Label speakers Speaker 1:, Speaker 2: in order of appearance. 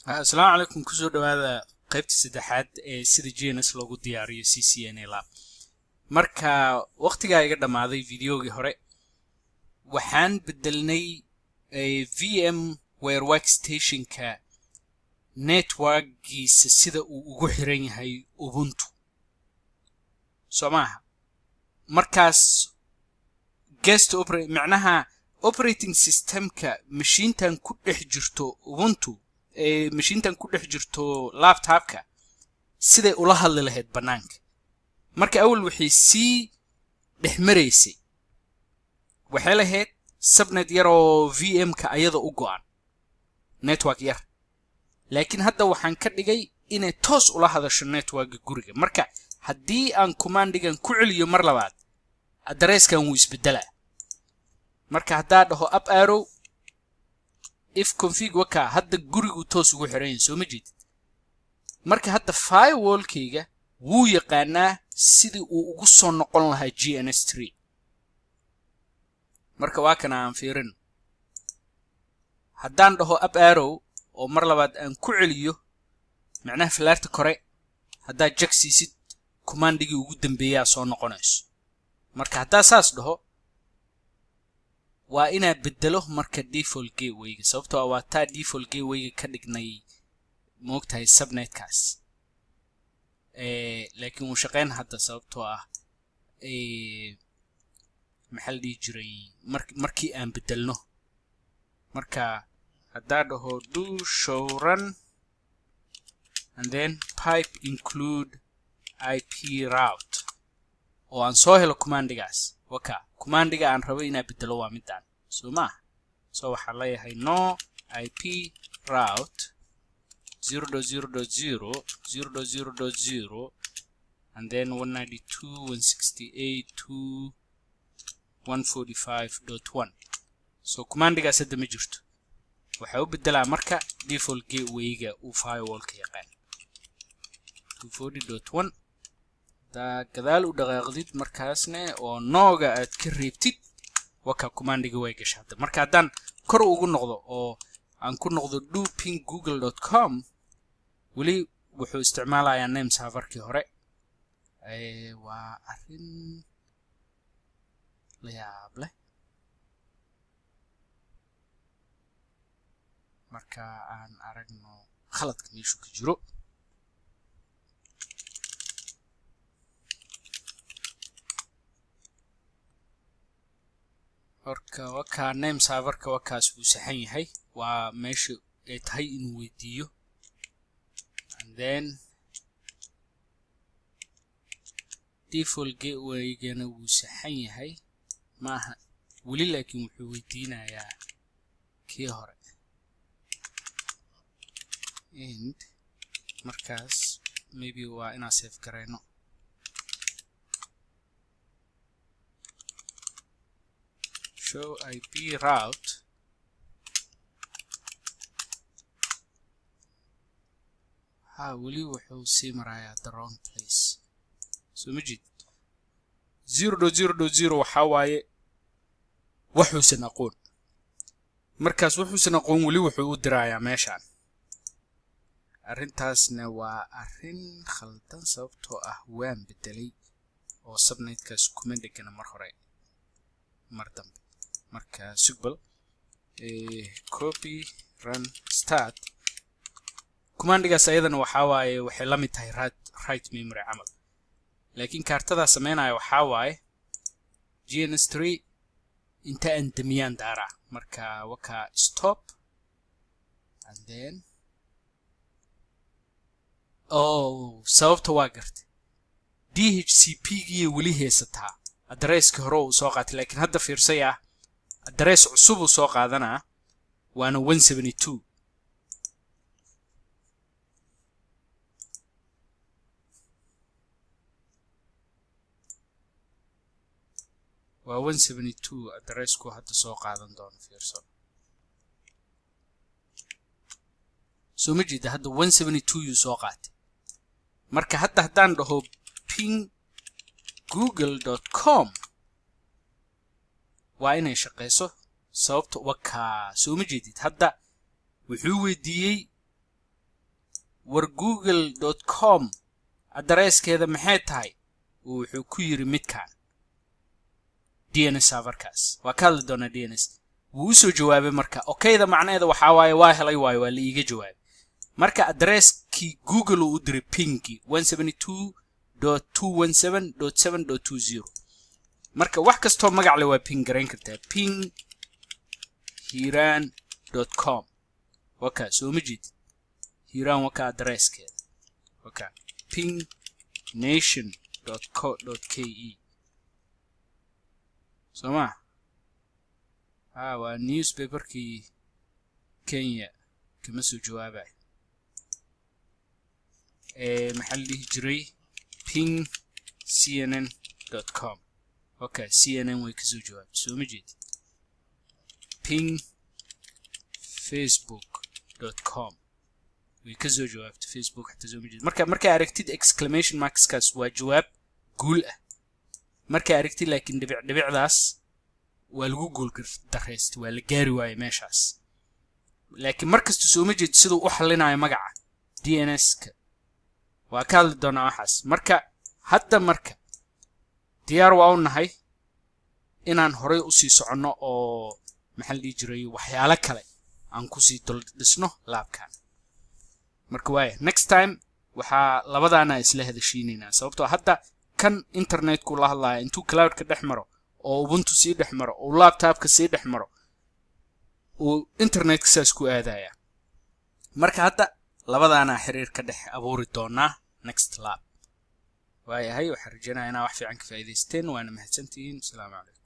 Speaker 1: Assalaamu calaykum kusoo dhawaada qaybta saddexaad ee sida GNS loogu diyaariyo CCNA Lab. Marka waqtiga iga dhamaaday videogii hore waxaan bedelnay VMware Workstation-ka network-giisa sida uu ugu xiran yahay Ubuntu. Soomaaha markaas macnaha operating system-ka machine-tan ku dhex jirto Ubuntu machine-tan ku dhex jirto laptop-ka siday ula hadli lahayd banaanka. Marka awal wixii si dhex maraysay waxay lahayd subnet yar oo VM-ka ayada u go'an network yar, laakiin hadda waxaan ka dhigay inay toos ula hadasho network-ga guriga. Marka haddii aan command-gan ku celiyo mar labaad address-kan wuu isbedelaa. marka haddaa dhaho up arrow if config waka hadda gurigu toos ugu xiran yahay soo ma jeedid. marka hadda firewall-kayga wuu yaqaanaa sidii uu ugu soo noqon lahaa GNS3. marka waa kana aan fiirin haddaan dhaho up arrow oo mar labaad aan ku celiyo macnaha falaarta kore haddaa jack siisid command-gii ugu dambeeyaa soo noqonayso. marka haddaa saas dhaho waa inaa bedelo marka default gateway-ga sababtoo ah waa taa default gateway-ga ka dhignay moogtahay subnet-kaas laakiin wuu shaqeyn hadda sababtoo ah maxaa la dhihi jiray markii aan bedelno. marka haddaa dhaho do show run and then pipe include IP route oo aan soo helo command-gaas waka command-ga aan rabo inaan bedelo waa midaan soo maaha. so waxaan leeyahay no IP route 0.0.0 and then 192.168.2.145.1. so command-gaas hadda ma jirto. waxaa u bedelaa marka default gateway-ga uu firewall-ka yaqaan 240.1 gadaal u dhaqaaqdid markaasne oo nooga aad ka reebtid waka command-ga way gashaa hadda. marka haddaan kor ugu noqdo oo aan ku noqdo do.ping.google.com weli wuxuu isticmaalayaa name server-kii hore. waa arrin la yaab leh. marka aan aragno khaladka meeshu ka jiro. marka waka name server-ka wakaas uu saxan yahay waa meesha ay tahay inuu weydiiyo and then default gateway-gana wuu saxan yahay maaha weli laakiin wuxuu weydiinayaa kii hore and markaas maybe waa inaan save garayno. show IP route weli wuxuu sii marayaa the wrong place soo ma jeed 0.0.0 waxaa waaye wuxuusan aqoon. markaas wuxuusan aqoon weli wuxuu u dirayaa meeshaan. arrintaasna waa arrin khaldan sababtoo ah waan bedelay oo subnet-kaas kuma dhegana mar hore mar dambe. marka sugbal copy run start command-gaas ayadana waxaa waaye waxay la mid tahay right memory camal, laakiin kaartada sameynaya waxaa waaye GNS3 inta aan damiyaan daara. marka waka stop and then sababta waa gartay DHCP-gii weli haysataa address-ka hore uu soo qaatay, laakiin hadda fiirsaya address cusub uu soo qaadanaa waana 172. waa 172 address-ku hadda soo qaadan doono fiirso. soo ma jeeda hadda 172 yuu soo qaatay. marka hadda haddaan dhaho ping.google.com waa inay shaqeyso sababta waka soo ma jeedid hadda wuxuu weydiiyey war google.com adreeskeeda maxay tahay wuxuu ku yiri midkaan DNS serverkaas waa ka hadli doona DNS wuu soo jawaabay marka okayda macnaheedu waxa waaye waa helay waa la iiga jawaabay marka adreeskii google uu diray pinki 172.217.7.20 marka wax kasto magac leh waa ping garan kartaa ping hiran.com waka soo majid hiran waka adreeskeeda waka ping nation.co.ke soma waa newspaperkii Kenya kama soo jawaabay maxalli jiray ping cnn.com okay cnn way ka soo jawaabay soo majid ping facebook.com way ka soo jawaabtay facebook hatta soo majid marka aragtid exclamation marks kaas waa jawaab guul ah marka aragtid laakiin dhibicdaas waa lagu guul dareystay waa la gaari waayay meeshaas laakiin markasta soo majid sidoo u xalinayo magaca DNS ka waa ka hadli doonaa waxaas marka hadda marka diyaar waa u nahay inaan horay u sii socono oo maxalli jiray waxyaalo kale aan ku sii dhisno laabkan marka waay next time waxa labadaana isla hadashiinayna sababtoo hadda kan internet ku la hadlaya intuu cloud ka dhaxmaro oo ubuntu sii dhaxmaro oo laptop ka sii dhaxmaro oo internet ka saas ku aadaya marka hadda labadaana xiriir ka dhex abuuri doona next lab waayahay waxa rajaynayaa inaad wax fiican ka faa'iideysteen waana mahadsantihiin assalaamu calaykum